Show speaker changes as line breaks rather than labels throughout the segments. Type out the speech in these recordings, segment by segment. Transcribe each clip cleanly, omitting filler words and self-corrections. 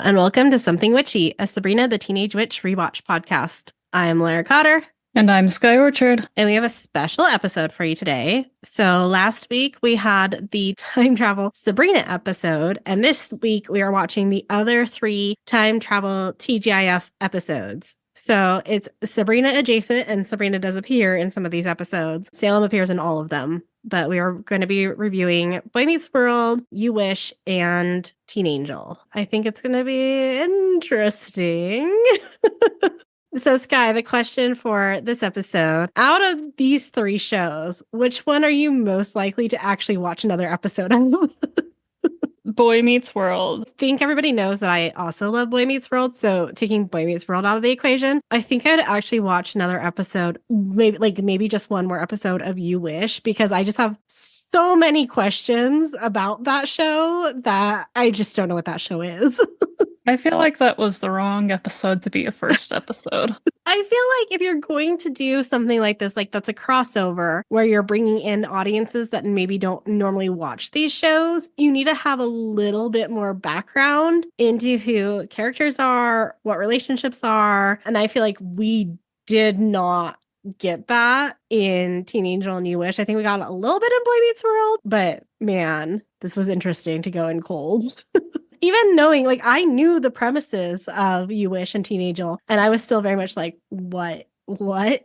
and welcome to Something Witchy, a Sabrina the Teenage Witch rewatch podcast. I'm Lara Cotter.
And I'm Sky Orchard.
And we have a special episode for you today. So last week we had the time travel Sabrina episode, and this week we are watching the other 3 time travel TGIF episodes. So it's Sabrina adjacent, and Sabrina does appear in some of these episodes. Salem appears in all of them. But we are going to be reviewing Boy Meets World, You Wish, and Teen Angel. I think it's going to be interesting. So, Sky, the question for this episode, out of these 3 shows, which one are you most likely to actually watch another episode of?
Boy Meets World.
I think everybody knows that I also love Boy Meets World. So taking Boy Meets World out of the equation, I think I'd actually watch another episode, maybe just one more episode of You Wish, because I just have so many questions about that show that I just don't know what that show is.
I feel like that was the wrong episode to be a first episode.
I feel like if you're going to do something like this, like that's a crossover where you're bringing in audiences that maybe don't normally watch these shows, you need to have a little bit more background into who characters are, what relationships are. And I feel like we did not get that in Teen Angel and You Wish. I think we got a little bit in Boy Meets World, but man, this was interesting to go in cold. Even knowing, like, I knew the premises of You Wish and Teen Angel, and I was still very much like, what?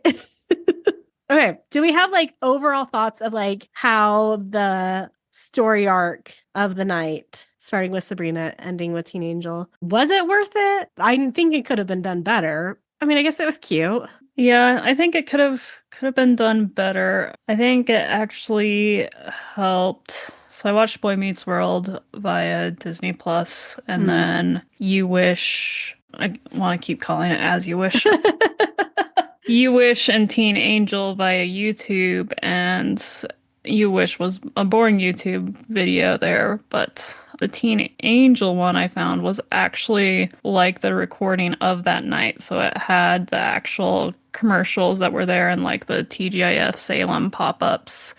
Okay, do we have, like, overall thoughts of, like, how the story arc of the night, starting with Sabrina, ending with Teen Angel, was it worth it? I think it could have been done better. I mean, I guess it was cute.
Yeah, I think it could have been done better. I think it actually helped. So I watched Boy Meets World via Disney Plus, and then You Wish. I want to keep calling it As You Wish. You Wish and Teen Angel via YouTube, and You Wish was a boring YouTube video there, but the Teen Angel one I found was actually like the recording of that night. So it had the actual commercials that were there and like the TGIF Salem pop-ups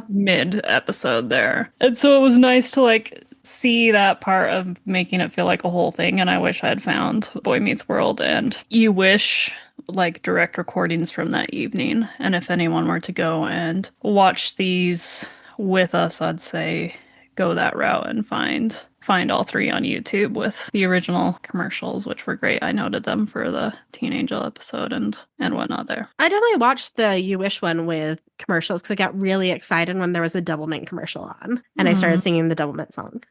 mid-episode there. And so it was nice to like see that part of making it feel like a whole thing, and I wish I had found Boy Meets World and You Wish like direct recordings from that evening. And if anyone were to go and watch these with us, I'd say go that route and find all 3 on YouTube with the original commercials, which were great. I noted them for the Teen Angel episode and whatnot there.
I definitely watched the You Wish one with commercials because I got really excited when there was a Double Mint commercial on, and I started singing the Double Mint song.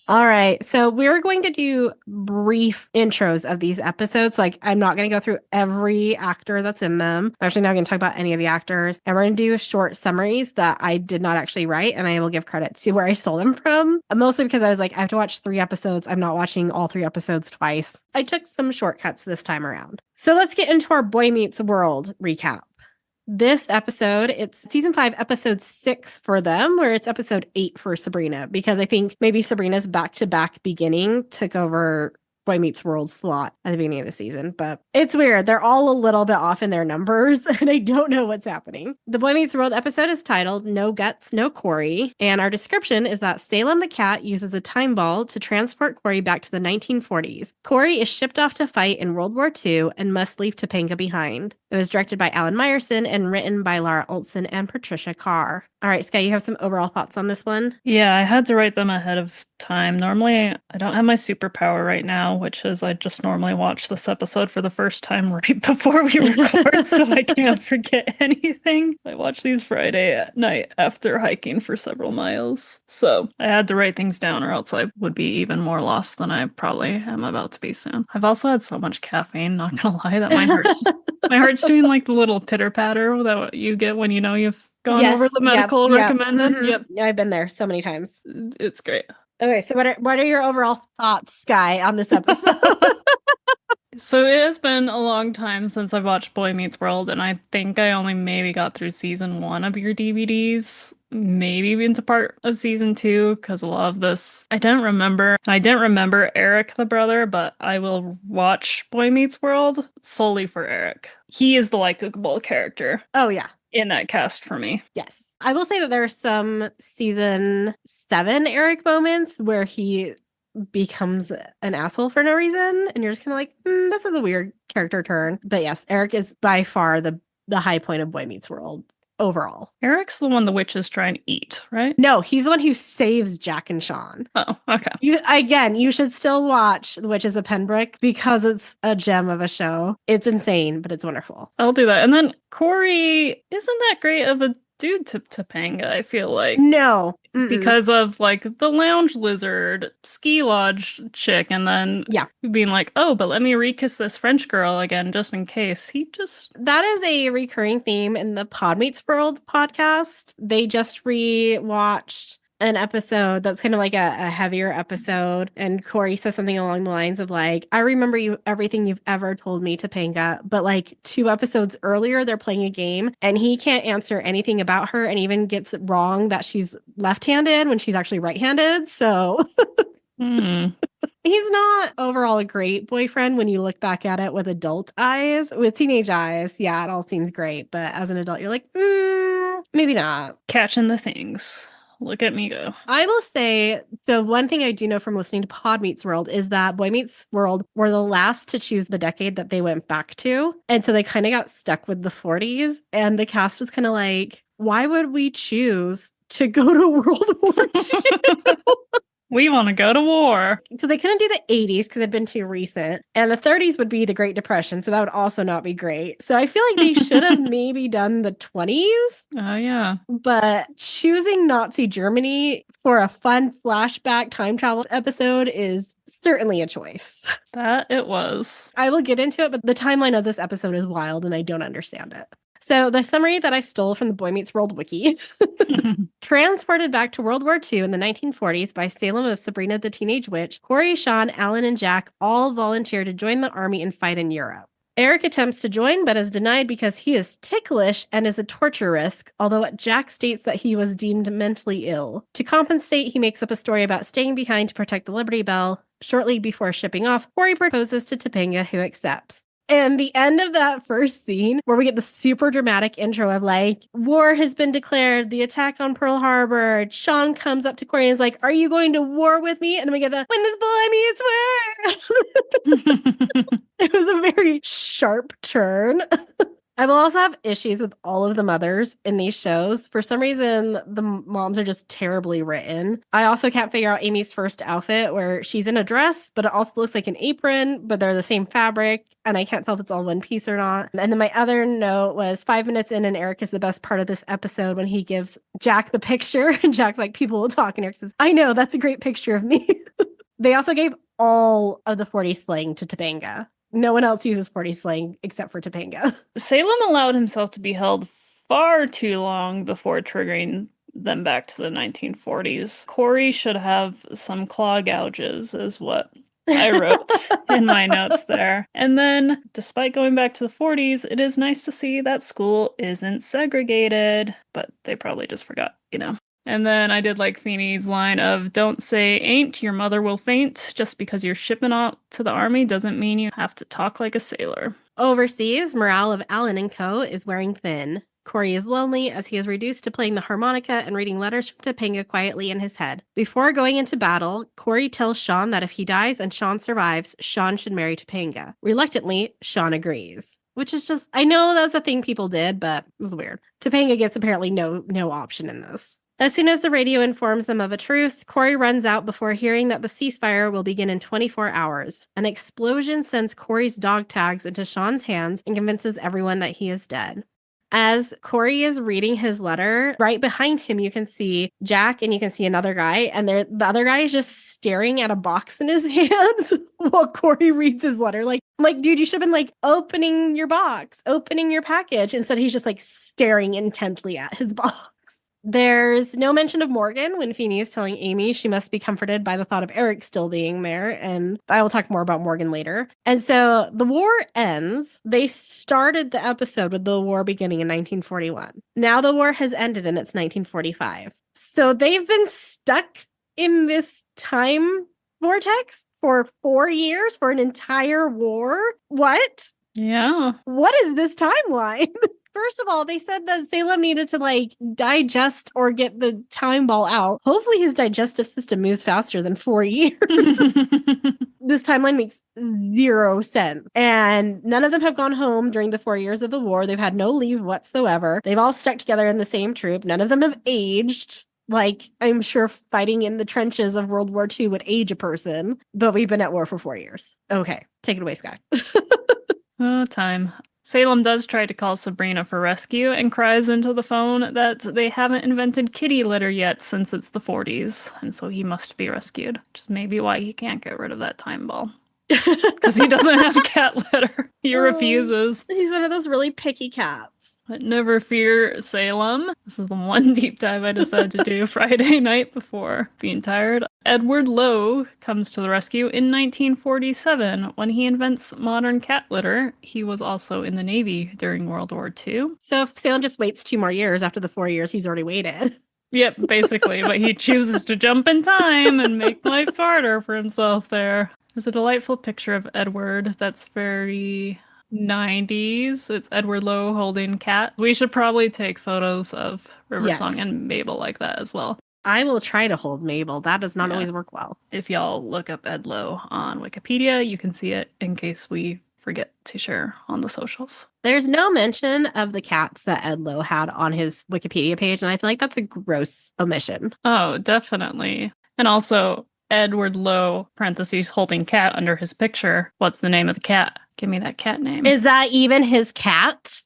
All right, so we're going to do brief intros of these episodes. Like, I'm not going to go through every actor that's in them. I'm actually not going to talk about any of the actors. And we're going to do short summaries that I did not actually write, and I will give credit to where I stole them from. Mostly because I was like, I have to watch 3 episodes. I'm not watching all 3 episodes twice. I took some shortcuts this time around. So let's get into our Boy Meets World recap. This episode, it's season 5, episode 6 for them, where it's episode 8 for Sabrina, because I think maybe Sabrina's back-to-back beginning took over Boy Meets World slot at the beginning of the season. But it's weird. They're all a little bit off in their numbers, and I don't know what's happening. The Boy Meets World episode is titled No Guts, No Cory, and our description is that Salem the Cat uses a time ball to transport Cory back to the 1940s. Cory is shipped off to fight in World War II and must leave Topanga behind. It was directed by Alan Meyerson and written by Laura Olson and Patricia Carr. All right, Sky, you have some overall thoughts on this one?
Yeah, I had to write them ahead of time. Normally, I don't have my superpower right now, which is I just normally watch this episode for the first time right before we record, so I can't forget anything. I watch these Friday at night after hiking for several miles. So I had to write things down or else I would be even more lost than I probably am about to be soon. I've also had so much caffeine, not gonna lie, that my heart's doing like the little pitter patter that you get when you know you've gone over the medical recommended.
Mm-hmm. Yep, I've been there so many times.
It's great.
Okay, so what are your overall thoughts, Sky, on this episode?
So it has been a long time since I've watched Boy Meets World, and I think I only maybe got through season 1 of your DVDs, maybe into part of season 2, because a lot of this I didn't remember. I didn't remember Eric the brother, but I will watch Boy Meets World solely for Eric. He is the likable character.
Oh, yeah.
In that cast for me.
Yes. I will say that there are some season 7 Eric moments where he becomes an asshole for no reason. And you're just kind of like, this is a weird character turn. But yes, Eric is by far the high point of Boy Meets World overall.
Eric's the one the witches try and eat, right?
No, he's the one who saves Jack and Sean.
Oh, okay.
You should still watch The Witches of Pembroke because it's a gem of a show. It's insane, but it's wonderful.
I'll do that. And then Cory isn't that great of a dude to Topanga, I feel like.
No.
Because of like the lounge lizard ski lodge chick, and then being like, oh, but let me re-kiss this French girl again just in case.
That is a recurring theme in the Pod Meets World podcast. They just rewatched an episode that's kind of like a heavier episode, and Cory says something along the lines of like, I remember everything you've ever told me, Topanga, but like 2 episodes earlier they're playing a game and he can't answer anything about her and even gets it wrong that she's left-handed when she's actually right-handed. So he's not overall a great boyfriend when you look back at it with adult eyes. With teenage eyes, yeah, it all seems great, but as an adult you're like, maybe not.
Catching the things. Look at me go.
I will say, the one thing I do know from listening to Pod Meets World is that Boy Meets World were the last to choose the decade that they went back to. And so they kind of got stuck with the 40s. And the cast was kind of like, why would we choose to go to World War II?
We want to go to war.
So they couldn't do the 80s because it'd been too recent. And the 30s would be the Great Depression. So that would also not be great. So I feel like they should have maybe done the 20s.
Oh, yeah.
But choosing Nazi Germany for a fun flashback time travel episode is certainly a choice.
That it was.
I will get into it, but the timeline of this episode is wild and I don't understand it. So the summary that I stole from the Boy Meets World wiki, transported back to World War II in the 1940s by Salem of Sabrina the Teenage Witch, Cory, Sean, Alan, and Jack all volunteer to join the army and fight in Europe. Eric attempts to join, but is denied because he is ticklish and is a torture risk, although Jack states that he was deemed mentally ill. To compensate, he makes up a story about staying behind to protect the Liberty Bell. Shortly before shipping off, Cory proposes to Topanga, who accepts. And the end of that first scene, where we get the super dramatic intro of like, war has been declared, the attack on Pearl Harbor. Sean comes up to Cory and is like, are you going to war with me? And then we get the, when this boy meets world. It was a very sharp turn. I will also have issues with all of the mothers in these shows. For some reason, the moms are just terribly written. I also can't figure out Amy's first outfit where she's in a dress, but it also looks like an apron, but they're the same fabric. And I can't tell if it's all one piece or not. And then my other note was 5 minutes in, and Eric is the best part of this episode when he gives Jack the picture. And Jack's like, people will talk. And Eric says, I know, that's a great picture of me. They also gave all of the 40 slang to Topanga. No one else uses 40 slang except for Topanga.
Salem allowed himself to be held far too long before triggering them back to the 1940s. Cory should have some claw gouges, is what I wrote in my notes there. And then, despite going back to the 40s, it is nice to see that school isn't segregated, but they probably just forgot, you know. And then I did like Feeney's line of, don't say ain't, your mother will faint. Just because you're shipping out to the army doesn't mean you have to talk like a sailor.
Overseas, morale of Alan and co. is wearing thin. Cory is lonely as he is reduced to playing the harmonica and reading letters from Topanga quietly in his head. Before going into battle, Cory tells Sean that if he dies and Sean survives, Sean should marry Topanga. Reluctantly, Sean agrees. Which is just, I know that's a thing people did, but it was weird. Topanga gets apparently no option in this. As soon as the radio informs them of a truce, Cory runs out before hearing that the ceasefire will begin in 24 hours. An explosion sends Cory's dog tags into Sean's hands and convinces everyone that he is dead. As Cory is reading his letter, right behind him you can see Jack and you can see another guy, and the other guy is just staring at a box in his hands while Cory reads his letter. Like, dude, you should have been like opening your box, opening your package. Instead, he's just like staring intently at his box. There's no mention of Morgan when Feeney is telling Amy she must be comforted by the thought of Eric still being there, and I will talk more about Morgan later. And so the war ends. They started the episode with the war beginning in 1941. Now the war has ended and it's 1945. So they've been stuck in this time vortex for 4 years, for an entire war. What?
Yeah.
What is this timeline? First of all, they said that Salem needed to like digest or get the time ball out. Hopefully his digestive system moves faster than 4 years. This timeline makes 0 sense. And none of them have gone home during the 4 years of the war. They've had no leave whatsoever. They've all stuck together in the same troop. None of them have aged. Like, I'm sure fighting in the trenches of World War II would age a person, but we've been at war for 4 years. Okay, take it away, Sky.
Oh, time. Salem does try to call Sabrina for rescue and cries into the phone that they haven't invented kitty litter yet since it's the 40s, and so he must be rescued. Which is maybe why he can't get rid of that time ball. Because he doesn't have cat litter. He refuses.
He's one of those really picky cats.
But never fear, Salem. This is the one deep dive I decided to do Friday night before being tired. Edward Lowe comes to the rescue in 1947 when he invents modern cat litter. He was also in the Navy during World War II.
So if Salem just waits 2 more years after the 4 years he's already waited.
Yep, basically. But he chooses to jump in time and make life harder for himself there. There's a delightful picture of Edward that's very 90s. It's Edward Lowe holding cat. We should probably take photos of Riversong and Mabel like that as well.
I will try to hold Mabel. That does not always work well.
If y'all look up Ed Lowe on Wikipedia, you can see it in case we forget to share on the socials.
There's no mention of the cats that Ed Lowe had on his Wikipedia page, and I feel like that's a gross omission.
Oh, definitely. And also, Edward Lowe, parentheses, holding cat under his picture. What's the name of the cat? Give me that cat name.
Is that even his cat?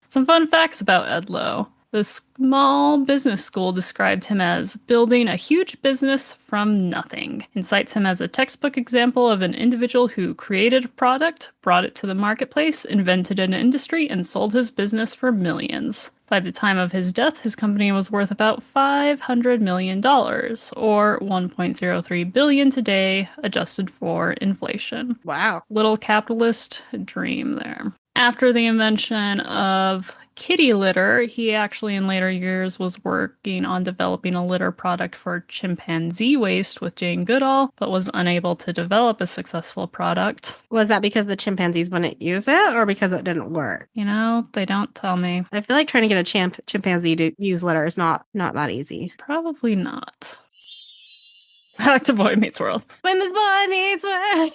Some fun facts about Ed Lowe. The small business school described him as building a huge business from nothing, and cites him as a textbook example of an individual who created a product, brought it to the marketplace, invented an industry, and sold his business for millions. By the time of his death, his company was worth about $500 million, or $1.03 billion today, adjusted for inflation.
Wow.
Little capitalist dream there. After the invention of kitty litter, he actually in later years was working on developing a litter product for chimpanzee waste with Jane Goodall, but was unable to develop a successful product.
Was that because the chimpanzees wouldn't use it or because it didn't work?
You know, they don't tell me.
I feel like trying to get a chimpanzee to use litter is not that easy.
Probably not. Back to Boy Meets World.
When this boy meets world.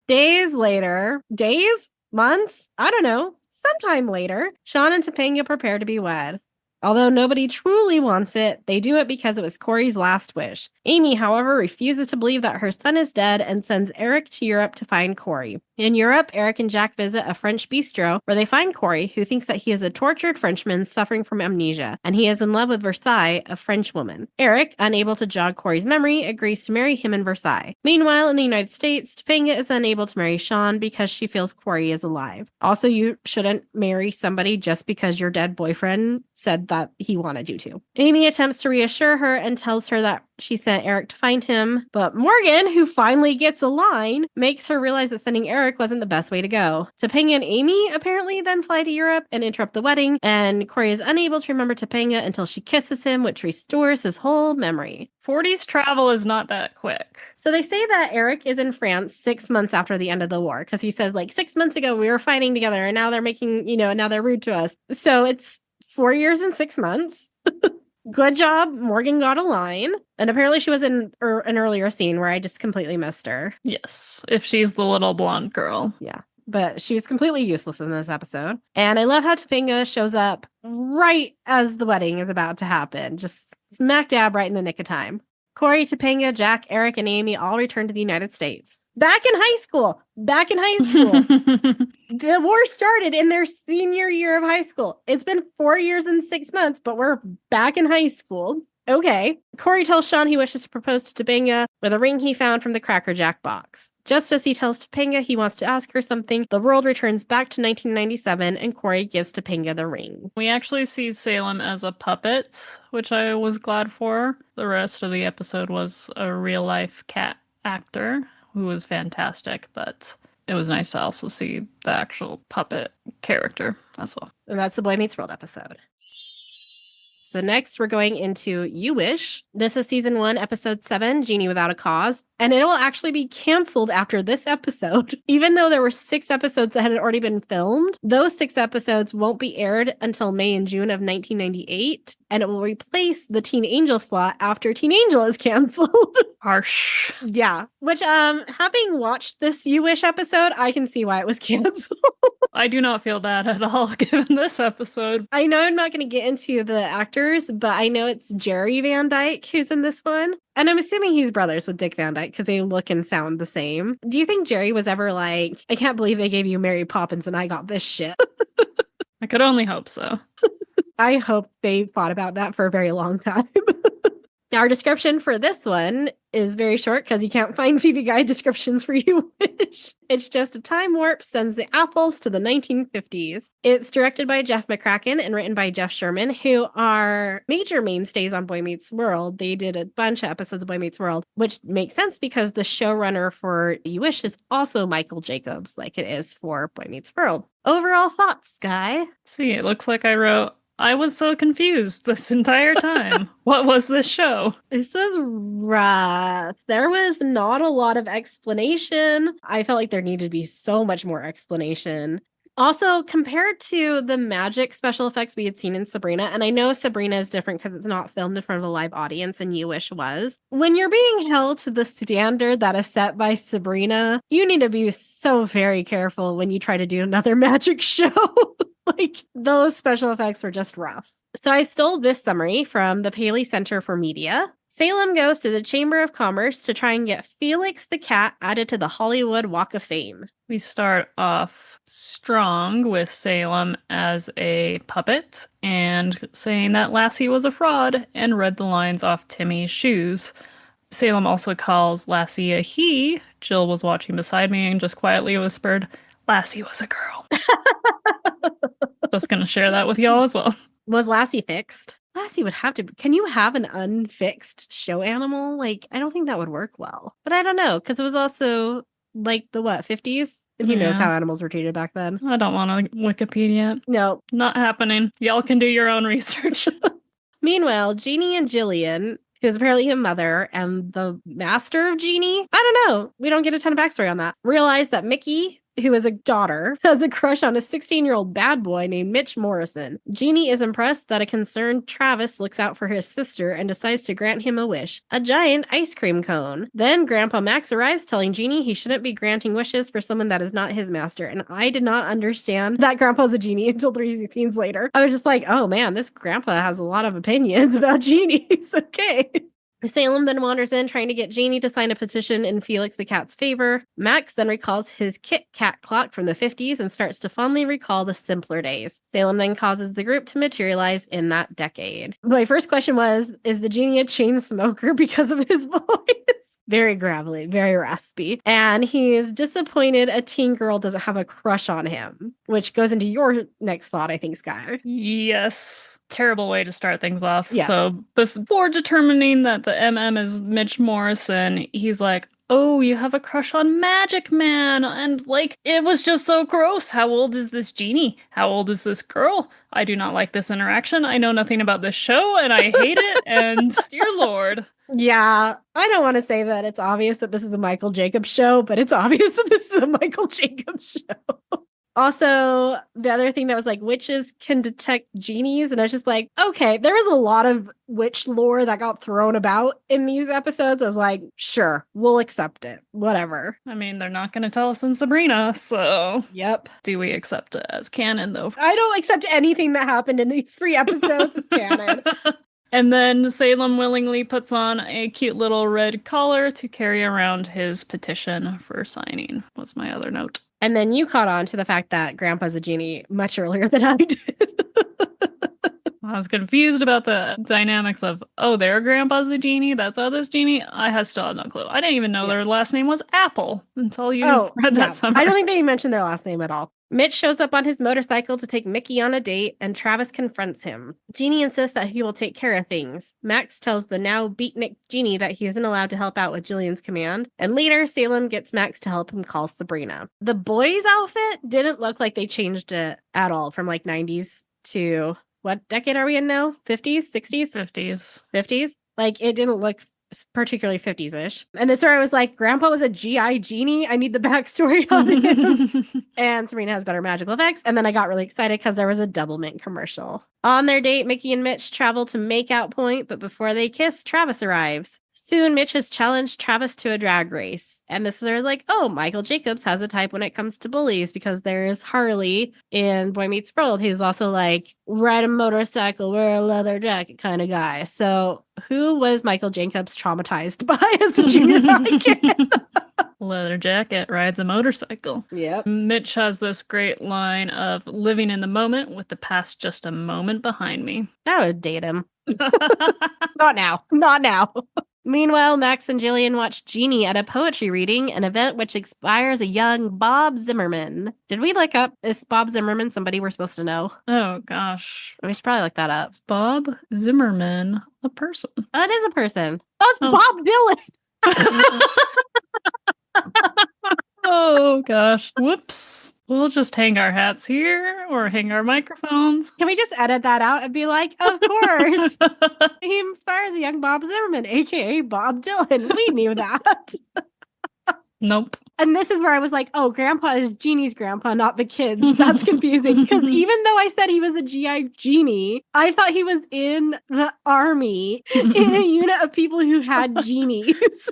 Days later. Days? Months? I don't know. Sometime later, Sean and Topanga prepare to be wed. Although nobody truly wants it, they do it because it was Cory's last wish. Amy, however, refuses to believe that her son is dead and sends Eric to Europe to find Cory. In Europe, Eric and Jack visit a French bistro where they find Cory, who thinks that he is a tortured Frenchman suffering from amnesia, and he is in love with Versailles, a French woman. Eric, unable to jog Cory's memory, agrees to marry him in Versailles. Meanwhile, in the United States, Topanga is unable to marry Sean because she feels Cory is alive. Also, you shouldn't marry somebody just because your dead boyfriend said that he wanted you to. Amy attempts to reassure her and tells her that she sent Eric to find him, but Morgan, who finally gets a line, makes her realize that sending Eric wasn't the best way to go. Topanga and Amy apparently then fly to Europe and interrupt the wedding, and Cory is unable to remember Topanga until she kisses him, which restores his whole memory.
40s travel is not that quick.
So they say that Eric is in France 6 months after the end of the war, because he says, like, 6 months ago we were fighting together, and now they're making, now they're rude to us. So it's 4 years and 6 months. Good job. Morgan got a line. And apparently she was in an earlier scene where I just completely missed her.
Yes, if she's the little blonde girl.
Yeah, but she was completely useless in this episode. And I love how Topanga shows up right as the wedding is about to happen. Just smack dab right in the nick of time. Cory, Topanga, Jack, Eric, and Amy all return to the United States. Back in high school. The war started in their senior year of high school. It's been 4 years and 6 months, but we're back in high school. Okay. Cory tells Sean he wishes to propose to Topanga with a ring he found from the Cracker Jack box. Just as he tells Topanga he wants to ask her something, the world returns back to 1997 and Cory gives Topanga the ring.
We actually see Salem as a puppet, which I was glad for. The rest of the episode was a real-life cat actor who was fantastic, but it was nice to also see the actual puppet character as well.
And that's the Boy Meets World episode. So next we're going into You Wish. This is season 1, episode 7, Genie Without a Cause. And it will actually be canceled after this episode. Even though there were 6 episodes that had already been filmed, those 6 episodes won't be aired until May and June of 1998. And it will replace the Teen Angel slot after Teen Angel is canceled.
Harsh.
Yeah. Which, having watched this You Wish episode, I can see why it was canceled.
I do not feel bad at all given this episode.
I know I'm not going to get into the actors, but I know it's Jerry Van Dyke who's in this one. And I'm assuming he's brothers with Dick Van Dyke because they look and sound the same. Do you think Jerry was ever like, I can't believe they gave you Mary Poppins and I got this shit?
I could only hope so.
I hope they thought about that for a very long time. Our description for this one is very short because you can't find TV Guide descriptions for You Wish. It's just a time warp sends the apples to the 1950s. It's directed by Jeff McCracken and written by Jeff Sherman, who are major mainstays on Boy Meets World. They did a bunch of episodes of Boy Meets World, which makes sense because the showrunner for You Wish is also Michael Jacobs, like it is for Boy Meets World. Overall thoughts, Guy?
See, it looks like I was so confused this entire time. What was this show?
This was rough. There was not a lot of explanation. I felt like there needed to be so much more explanation. Also, compared to the magic special effects we had seen in Sabrina, and I know Sabrina is different because it's not filmed in front of a live audience and You Wish was. When you're being held to the standard that is set by Sabrina, you need to be so very careful when you try to do another magic show. Like, those special effects were just rough. So I stole this summary from the Paley Center for Media. Salem goes to the Chamber of Commerce to try and get Felix the Cat added to the Hollywood Walk of Fame.
We start off strong with Salem as a puppet and saying that Lassie was a fraud and read the lines off Timmy's shoes. Salem also calls Lassie a he. Jill was watching beside me and just quietly whispered, Lassie was a girl. Just gonna share that with y'all as well.
Was Lassie fixed? Lassie would have to. Can you have an unfixed show animal? Like, I don't think that would work well. But I don't know, because it was also like the 50s? And who knows how animals were treated back then.
I don't want to Wikipedia.
No.
Not happening. Y'all can do your own research.
Meanwhile, Jeannie and Jillian, who's apparently a mother, and the master of Genie, I don't know. We don't get a ton of backstory on that. Realize that Mickey, who is a daughter, has a crush on a 16-year-old bad boy named Mitch Morrison. Jeannie is impressed that a concerned Travis looks out for his sister and decides to grant him a wish, a giant ice cream cone. Then Grandpa Max arrives telling Jeannie he shouldn't be granting wishes for someone that is not his master. And I did not understand that Grandpa's a genie until 3 scenes later. I was just like, oh man, this grandpa has a lot of opinions about genies. Okay. Salem then wanders in trying to get Jeannie to sign a petition in Felix the Cat's favor. Max then recalls his Kit Kat clock from the 50s and starts to fondly recall the simpler days. Salem then causes the group to materialize in that decade. My first question was, is the genie a chain smoker because of his voice? Very gravelly, very raspy. And he is disappointed a teen girl doesn't have a crush on him, which goes into your next thought, I think, Sky.
Yes. Terrible way to start things off.
Yes.
So before determining that the MM is Mitch Morrison, he's like, oh, you have a crush on Magic Man. And like, it was just so gross. How old is this genie? How old is this girl? I do not like this interaction. I know nothing about this show and I hate it. And dear Lord.
Yeah, I don't want to say that it's obvious that this is a Michael Jacobs show, but it's obvious that this is a Michael Jacobs show. Also, the other thing that was like, witches can detect genies. And I was just like, okay, there was a lot of witch lore that got thrown about in these episodes. I was like, sure, we'll accept it. Whatever.
I mean, they're not going to tell us in Sabrina, so...
Yep.
Do we accept it as canon, though?
I don't accept anything that happened in these 3 episodes as canon.
And then Salem willingly puts on a cute little red collar to carry around his petition for signing, was my other note.
And then you caught on to the fact that Grandpa's a genie much earlier than I did.
I was confused about the dynamics of, oh, their grandpa's a genie, that's how this genie. Still had no clue. I didn't even know their last name was Apple until you read that summary.
I don't think they mentioned their last name at all. Mitch shows up on his motorcycle to take Mickey on a date, and Travis confronts him. Jeannie insists that he will take care of things. Max tells the now beatnik Jeannie that he isn't allowed to help out with Jillian's command, and later Salem gets Max to help him call Sabrina. The boys' outfit didn't look like they changed it at all from like 90s to what decade are we in now? 50s, 60s,
50s.
50s? Like, it didn't look particularly 50s-ish. And that's where I was like, Grandpa was a GI genie. I need the backstory on him. And Sabrina has better magical effects. And then I got really excited because there was a Double Mint commercial. On their date, Mickey and Mitch travel to Makeout Point, but before they kiss, Travis arrives. Soon, Mitch has challenged Travis to a drag race. And this is where it's like, oh, Michael Jacobs has a type when it comes to bullies, because there's Harley in Boy Meets World, who's also like, ride a motorcycle, wear a leather jacket kind of guy. So who was Michael Jacobs traumatized by as a junior high kid?
Leather jacket, rides a motorcycle.
Yep.
Mitch has this great line of living in the moment with the past just a moment behind me.
I would date him. Not now. Not now. Meanwhile, Max and Jillian watch Genie at a poetry reading, an event which inspires a young Bob Zimmerman. Did we look up, is Bob Zimmerman somebody we're supposed to know?
Oh, gosh.
We should probably look that up.
Is Bob Zimmerman a person?
Oh, it is a person. Oh, it's Bob Dylan.
Oh, gosh. Whoops. We'll just hang our hats here or hang our microphones.
Can we just edit that out and be like, of course, he inspires a young Bob Zimmerman, a.k.a. Bob Dylan. We knew that.
Nope.
And this is where I was like, oh, Grandpa is Genie's grandpa, not the kids. That's confusing. Because even though I said he was a GI genie, I thought he was in the army in a unit of people who had genies.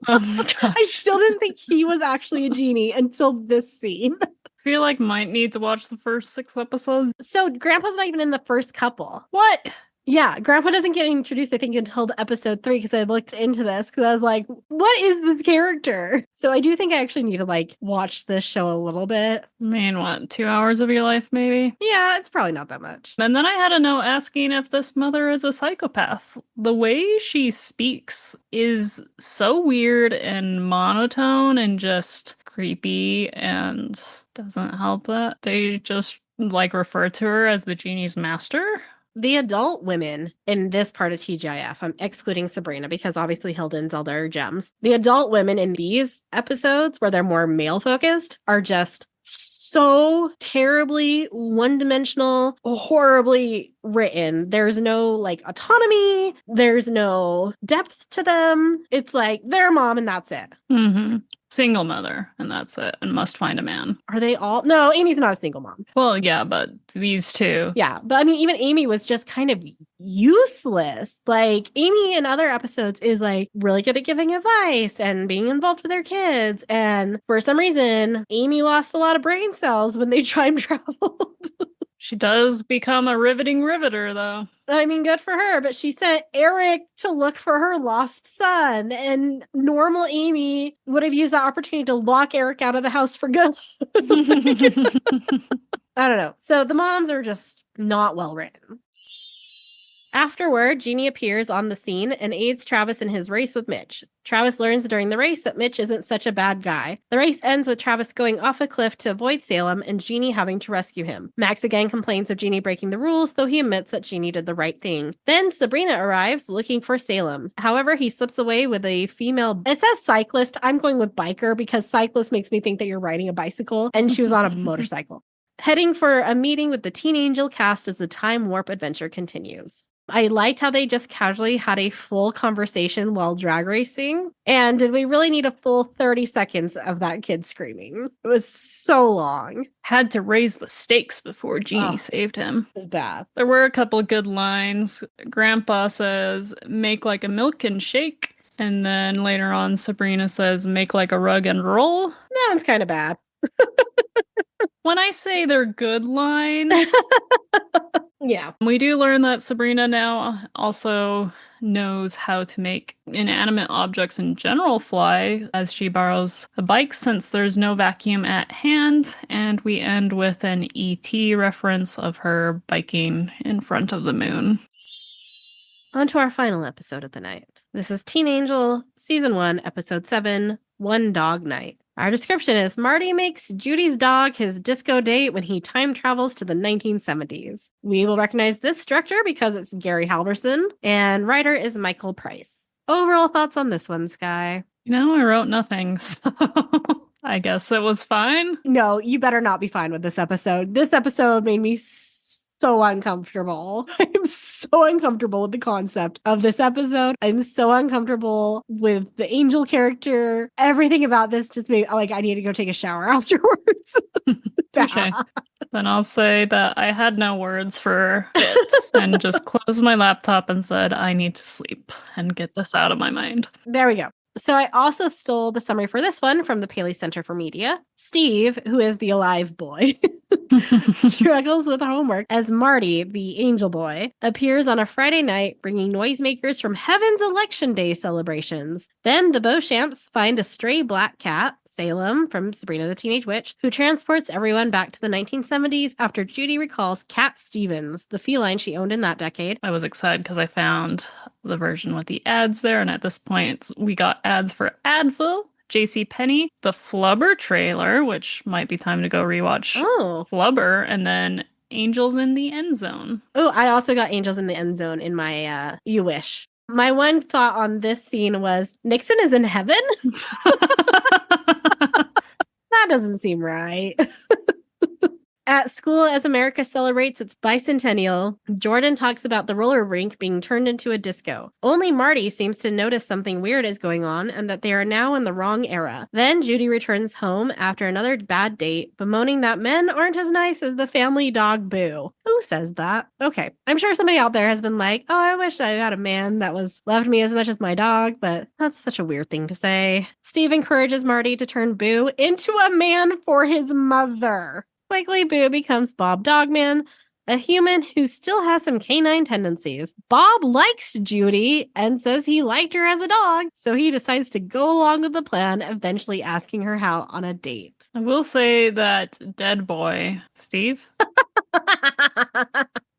Oh my gosh.
I still didn't think he was actually a genie until this scene.
I feel like might need to watch the first 6 episodes.
So Grandpa's not even in the first couple.
What?
Yeah, Grandpa doesn't get introduced, I think, until episode 3, because I looked into this, because I was like, what is this character? So I do think I actually need to, like, watch this show a little bit.
I mean, what, 2 hours of your life, maybe?
Yeah, it's probably not that much.
And then I had a note asking if this mother is a psychopath. The way she speaks is so weird and monotone and just creepy, and doesn't help that they just, like, refer to her as the genie's master.
The adult women in this part of TGIF, I'm excluding Sabrina because obviously Hilden's all their gems. The adult women in these episodes, where they're more male focused, are just so terribly one-dimensional, horribly written. There's no like autonomy. There's no depth to them. It's like they're a mom and that's it.
Mm-hmm. Single mother, and that's it, and must find a man.
Are they all? No, Amy's not a single mom.
Well, yeah, but these two.
Yeah, but I mean, even Amy was just kind of useless. Like, Amy in other episodes is like really good at giving advice and being involved with their kids. And for some reason, Amy lost a lot of brain cells when they time traveled.
She does become a riveting riveter, though.
I mean, good for her, but she sent Eric to look for her lost son, and normal Amy would have used that opportunity to lock Eric out of the house for good. I don't know. So the moms are just not well written. Afterward, Genie appears on the scene and aids Travis in his race with Mitch. Travis learns during the race that Mitch isn't such a bad guy. The race ends with Travis going off a cliff to avoid Salem and Genie having to rescue him. Max again complains of Genie breaking the rules, though he admits that Genie did the right thing. Then Sabrina arrives looking for Salem. However, he slips away with a female... It says cyclist. I'm going with biker because cyclist makes me think that you're riding a bicycle, and she was on a motorcycle. Heading for a meeting with the Teen Angel cast as the time warp adventure continues. I liked how they just casually had a full conversation while drag racing. And did we really need a full 30 seconds of that kid screaming? It was so long.
Had to raise the stakes before Genie saved him.
It was bad.
There were a couple of good lines. Grandpa says, make like a milk and shake. And then later on, Sabrina says, make like a rug and roll.
That one's kind of bad.
When I say they're good lines...
Yeah.
We do learn that Sabrina now also knows how to make inanimate objects in general fly, as she borrows a bike since there's no vacuum at hand, and we end with an E.T. reference of her biking in front of the moon.
On to our final episode of the night. This is Teen Angel, Season 1, Episode 7, One Dog Night. Our description is Marty makes Judy's dog his disco date when he time travels to the 1970s. We will recognize this director because it's Gary Halverson, and writer is Michael Price. Overall thoughts on this one, Sky?
You know, I wrote nothing, so I guess it was fine.
No, you better not be fine with this episode. This episode made me so so uncomfortable. I'm so uncomfortable with the concept of this episode. I'm so uncomfortable with the angel character. Everything about this just made like I need to go take a shower afterwards.
Okay. Then I'll say that I had no words for it and just closed my laptop and said, I need to sleep and get this out of my mind.
There we go. So I also stole the summary for this one from the Paley Center for Media. Steve, who is the alive boy, struggles with homework as Marty, the angel boy, appears on a Friday night bringing noisemakers from Heaven's Election Day celebrations. Then the Beauchamps find a stray black cat, Salem from Sabrina the Teenage Witch, who transports everyone back to the 1970s after Judy recalls Cat Stevens, the feline she owned in that decade.
I was excited because I found the version with the ads there, and at this point, we got ads for Advil, JCPenney, the Flubber trailer, which might be time to go rewatch Flubber, and then Angels in the End Zone.
Oh, I also got Angels in the End Zone in my You Wish. My one thought on this scene was, Nixon is in heaven? That doesn't seem right. At school, as America celebrates its bicentennial, Jordan talks about the roller rink being turned into a disco. Only Marty seems to notice something weird is going on and that they are now in the wrong era. Then Judy returns home after another bad date, bemoaning that men aren't as nice as the family dog Boo. Who says that? Okay, I'm sure somebody out there has been like, oh, I wish I had a man that loved me as much as my dog, but that's such a weird thing to say. Steve encourages Marty to turn Boo into a man for his mother. Quickly, Boo becomes Bob Dogman, a human who still has some canine tendencies. Bob likes Judy and says he liked her as a dog, so he decides to go along with the plan, eventually asking her out on a date.
I will say that dead boy, Steve?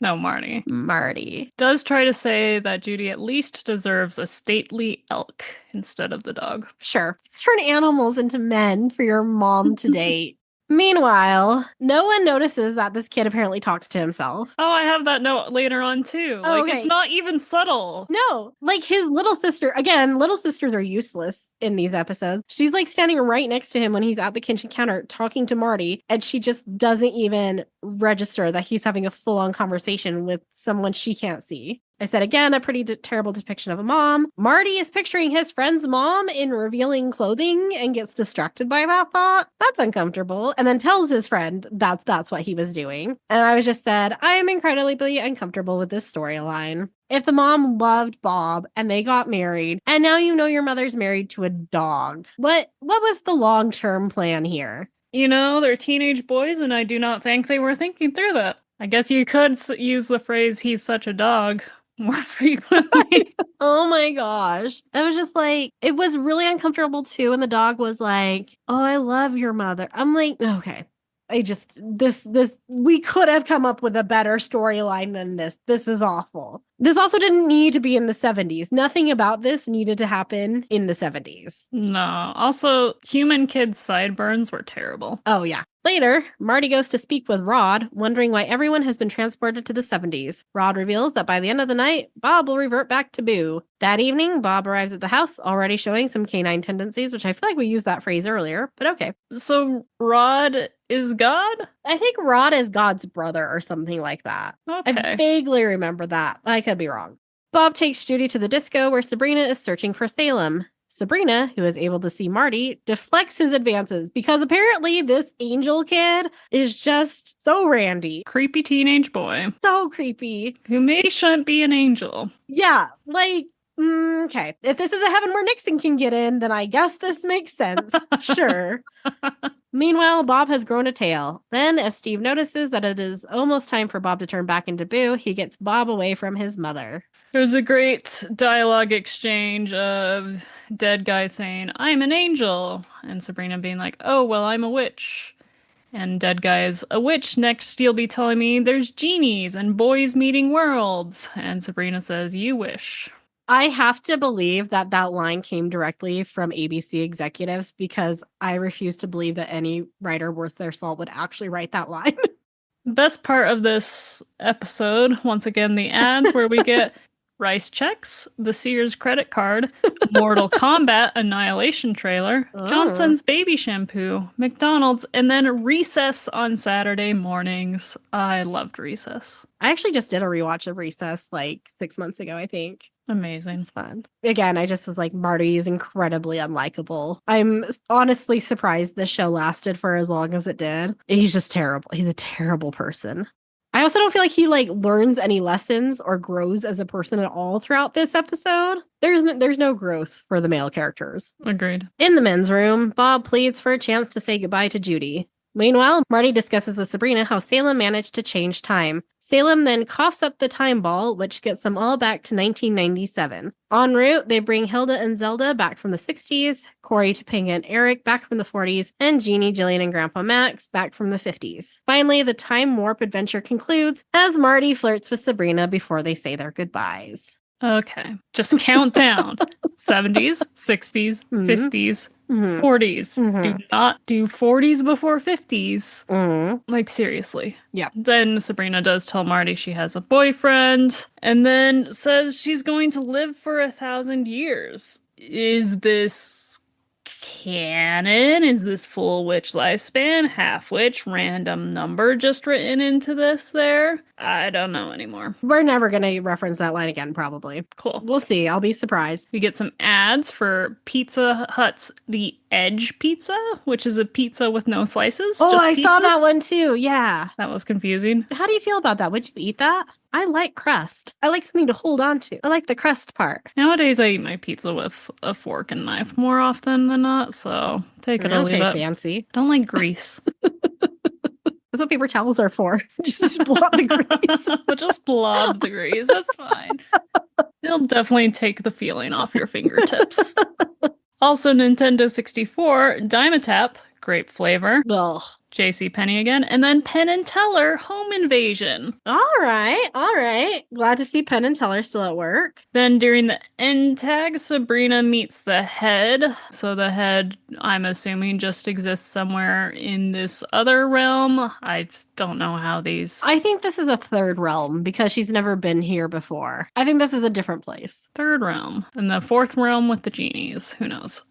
No, Marty does try to say that Judy at least deserves a stately elk instead of the dog.
Sure. Let's turn animals into men for your mom to date. Meanwhile, no one notices that this kid apparently talks to himself.
Oh, I have that note later on too.
Oh,
like, it's not even subtle.
No, like his little sister, again, little sisters are useless in these episodes. She's like standing right next to him when he's at the kitchen counter talking to Marty, and she just doesn't even register that he's having a full-on conversation with someone she can't see. I said again, a pretty terrible depiction of a mom. Marty is picturing his friend's mom in revealing clothing and gets distracted by that thought. That's uncomfortable. And then tells his friend that's what he was doing. And I was just said, I am incredibly uncomfortable with this storyline. If the mom loved Bob and they got married, and now you know your mother's married to a dog, what was the long-term plan here?
You know, they're teenage boys, and I do not think they were thinking through that. I guess you could use the phrase, he's such a dog, more frequently.
Oh my gosh. I was just like, it was really uncomfortable too. And the dog was like, oh, I love your mother. I'm like, okay. We could have come up with a better storyline than this. This is awful. This also didn't need to be in the 70s. Nothing about this needed to happen in the 70s.
No. Also, human kids' sideburns were terrible.
Oh, yeah. Later, Marty goes to speak with Rod, wondering why everyone has been transported to the 70s. Rod reveals that by the end of the night, Bob will revert back to Boo. That evening, Bob arrives at the house, already showing some canine tendencies, which I feel like we used that phrase earlier, but okay.
So Rod is God?
I think Rod is God's brother or something like that.
Okay.
I vaguely remember that. I could be wrong. Bob takes Judy to the disco where Sabrina is searching for Salem. Sabrina, who is able to see Marty, deflects his advances because apparently this angel kid is just so randy.
Creepy teenage boy.
So creepy.
Who maybe shouldn't be an angel.
Yeah, like, okay. If this is a heaven where Nixon can get in, then I guess this makes sense. Sure. Meanwhile, Bob has grown a tail. Then, as Steve notices that it is almost time for Bob to turn back into Boo, he gets Bob away from his mother.
There's a great dialogue exchange of dead guy saying, I'm an angel, and Sabrina being like, oh, well, I'm a witch. And dead guy is, a witch, next you'll be telling me there's genies and boys meeting worlds. And Sabrina says, you wish.
I have to believe that line came directly from ABC executives because I refuse to believe that any writer worth their salt would actually write that line.
Best part of this episode, once again, the ads where we get Rice Checks, The Sears Credit Card, Mortal Kombat Annihilation Trailer, Johnson's Baby Shampoo, McDonald's, and then Recess on Saturday mornings. I loved Recess.
I actually just did a rewatch of Recess like 6 months ago, I think.
Amazing.
It's fun. Again, I just was like, Marty is incredibly unlikable. I'm honestly surprised the show lasted for as long as it did. He's just terrible. He's a terrible person. I also don't feel like he like learns any lessons or grows as a person at all throughout this episode. There's no growth for the male characters.
Agreed.
In the men's room, Bob pleads for a chance to say goodbye to Judy. Meanwhile, Marty discusses with Sabrina how Salem managed to change time. Salem then coughs up the time ball, which gets them all back to 1997. En route, they bring Hilda and Zelda back from the 60s, Cory, Topanga, and Eric back from the 40s, and Jeannie, Jillian, and Grandpa Max back from the 50s. Finally, the time warp adventure concludes as Marty flirts with Sabrina before they say their goodbyes.
Okay, just count down. 70s, 60s, 50s, 40s. Do not do 40s before 50s. Like, seriously.
Yeah.
Then Sabrina does tell Marty she has a boyfriend, and then says she's going to live for 1,000 years. Is this canon? Is this full witch lifespan? Half witch? Random number just written into this there? I don't know anymore.
We're never going to reference that line again, probably.
Cool.
We'll see. I'll be surprised.
We get some ads for Pizza Hut's The Edge Pizza, which is a pizza with no slices.
Oh,
just
I
pieces.
saw that one too. Yeah.
That was confusing.
How do you feel about that? Would you eat that? I like crust. I like something to hold on to. I like the crust part.
Nowadays, I eat my pizza with a fork and knife more often than not, so take it or leave it.
Fancy.
I don't like grease.
That's what paper towels are for. Just blob the grease.
But just blob the grease. That's fine. It'll definitely take the feeling off your fingertips. Also, Nintendo 64, Dimetap, grape flavor.
Ugh.
JCPenney again, and then Penn and Teller, Home Invasion.
All right. Glad to see Penn and Teller still at work.
Then during the end tag, Sabrina meets the head. So the head, I'm assuming, just exists somewhere in this other realm. I don't know how these...
I think this is a third realm because she's never been here before. I think this is a different place.
Third realm. And the fourth realm with the genies. Who knows?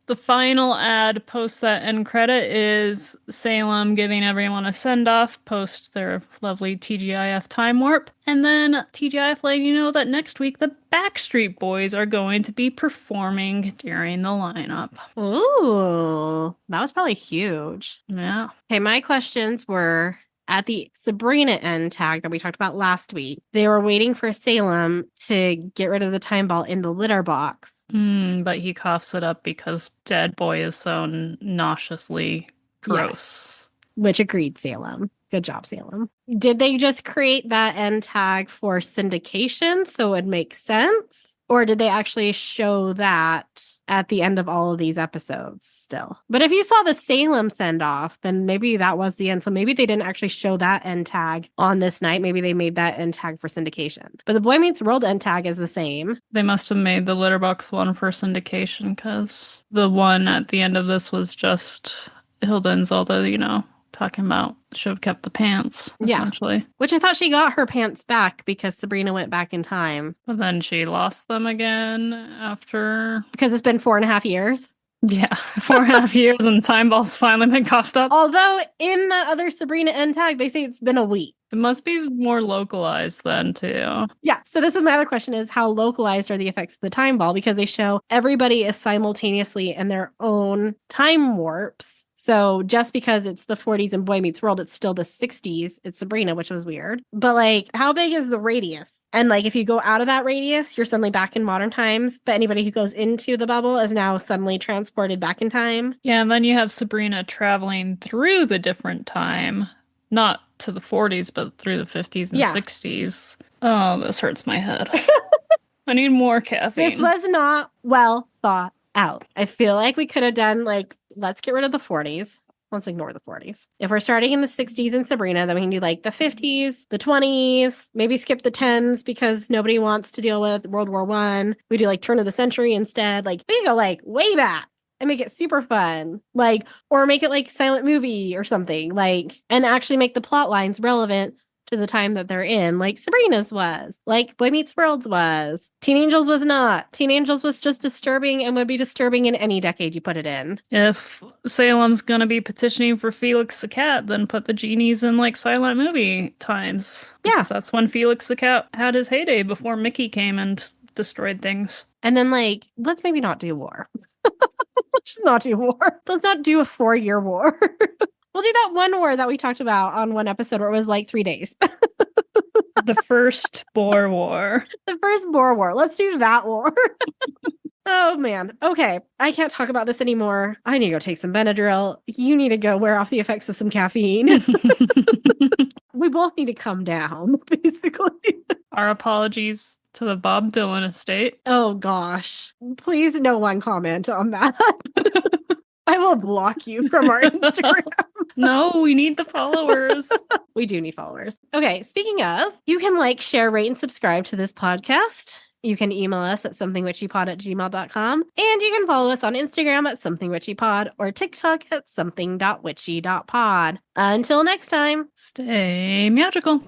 The final ad post that end credit is Salem giving everyone a send-off post their lovely TGIF time warp. And then TGIF letting you know that next week the Backstreet Boys are going to be performing during the lineup.
Ooh, that was probably huge.
Yeah.
Okay, my questions were... At the Sabrina end tag that we talked about last week, they were waiting for Salem to get rid of the time ball in the litter box.
But he coughs it up because Dead Boy is so nauseously gross.
Yes. Which agreed, Salem. Good job, Salem. Did they just create that end tag for syndication so it would make sense? Or did they actually show that at the end of all of these episodes still? But if you saw the Salem send-off, then maybe that was the end. So maybe they didn't actually show that end tag on this night. Maybe they made that end tag for syndication. But the Boy Meets World end tag is the same.
They must have made the Litterbox one for syndication because the one at the end of this was just Hilda and Zelda, talking about should have kept the pants, essentially.
Yeah. Which I thought she got her pants back because Sabrina went back in time.
But then she lost them again after...
Because it's been 4.5 years?
Yeah, 4.5 years and the time ball's finally been coughed up.
Although in the other Sabrina end tag, they say it's been a week.
It must be more localized then, too.
Yeah. So this is my other question is how localized are the effects of the time ball? Because they show everybody is simultaneously in their own time warps. So just because it's the 40s and Boy Meets World, it's still the 60s. It's Sabrina, which was weird. But like, how big is the radius? And like, if you go out of that radius, you're suddenly back in modern times. But anybody who goes into the bubble is now suddenly transported back in time.
Yeah, and then you have Sabrina traveling through the different time. Not to the 40s, but through the 50s and 60s. Oh, this hurts my head. I need more caffeine.
This was not well thought out. I feel like we could have done like, let's get rid of the 40s. Let's ignore the 40s. If we're starting in the 60s in Sabrina, then we can do like the 50s, the 20s, maybe skip the 10s because nobody wants to deal with World War I. We do like turn of the century instead. Like we go like way back and make it super fun. Like, or make it like silent movie or something like, and actually make the plot lines relevant to the time that they're in, like Sabrina's was, like Boy Meets World's was. Teen Angels was not. Teen Angels was just disturbing and would be disturbing in any decade you put it in.
If Salem's gonna be petitioning for Felix the Cat, then put the genies in like silent movie times.
Yeah.
Because that's when Felix the Cat had his heyday before Mickey came and destroyed things.
And then, like, let's maybe not do war. Let's just not do war. Let's not do a 4-year war. We'll do that one war that we talked about on one episode where it was like 3 days.
The first Boer War.
The first Boer War. Let's do that war. Oh, man. Okay. I can't talk about this anymore. I need to go take some Benadryl. You need to go wear off the effects of some caffeine. We both need to come down, basically.
Our apologies to the Bob Dylan estate.
Oh, gosh. Please, no one comment on that. I will block you from our Instagram.
No, we need the followers.
We do need followers. Okay, speaking of, you can like, share, rate, and subscribe to this podcast. You can email us at somethingwitchypod@gmail.com. And you can follow us on Instagram at somethingwitchypod or TikTok at something.witchy.pod. Until next time.
Stay magical.